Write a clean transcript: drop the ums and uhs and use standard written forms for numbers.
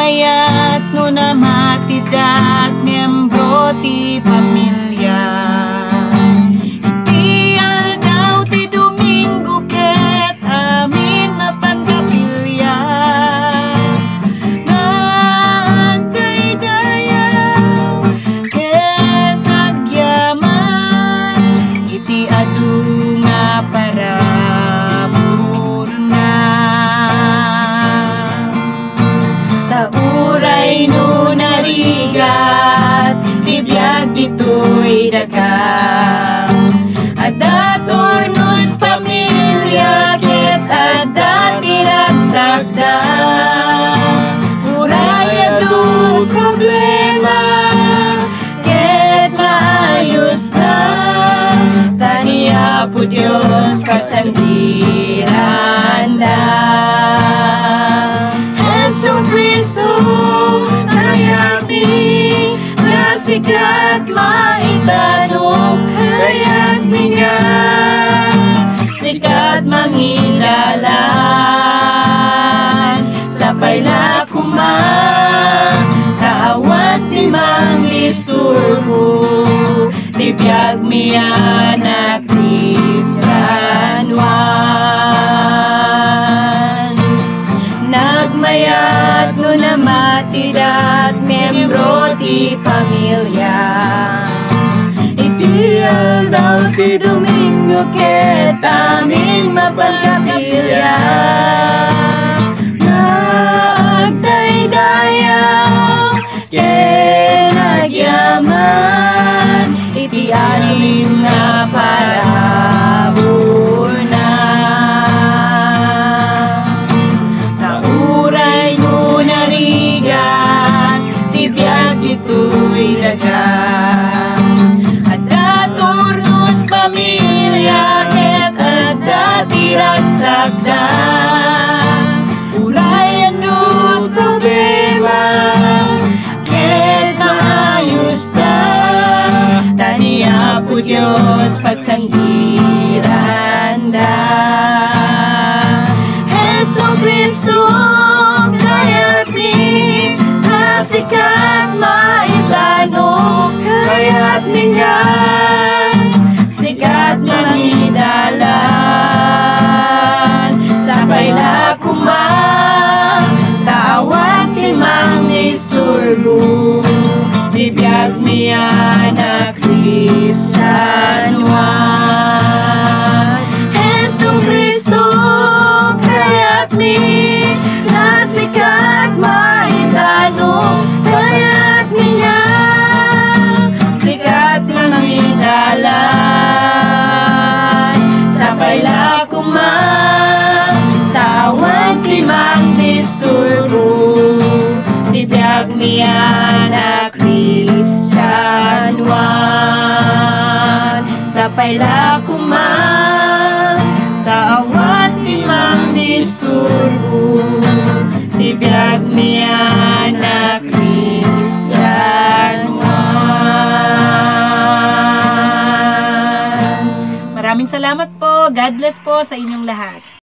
mayat no namatidat miyembro ti pamilya. Iti aldaw ti Domingo ket amin napangkapilya. Nagdaydayaw ket nagyaman iti adu nga parabuna. Tauray no narigat ti biag ditoy daga. Adda tornos pamilya ket adda tiragsagda. Uray adu problema ket maayos na. Taniya po Diyos pagsandiran na. Jesucristo kayami nasikat maitanong kaya't minga sikat mangilalan sapay na kumang kaawat ni mang disturbo libiyag miya na Kristianwan. Nagmayat no namatidat miyembro ti pamilya. Iti aldaw ti Domingo ket amin mapagkapilya. Nagdaydayaw ket nagyaman iti amin nga parabuna. Tauray no narigat ti biag ditoy daga. Adda tornos pamilya ket adda tiragsagda. Uray andut problema ket maayos na. Taniya po Diyos pagsanggiran da. Jesucristo kaya't mi nasikat maitanong kaya't minga sikat mangidalan sabay na kumang tawag timang isturbo bibiyag miya na Kristianwan. Jesucristo kaya't mi nasikat maitanong kaya't minga sikat mangidalan sabay la kumang tawag timang disturbo bibiyag miya na Kristianwan. Sapay la kumang tawag timang disturbo bibiyag miya na Kristianwan. Maraming salamat po. God bless po sa inyong lahat.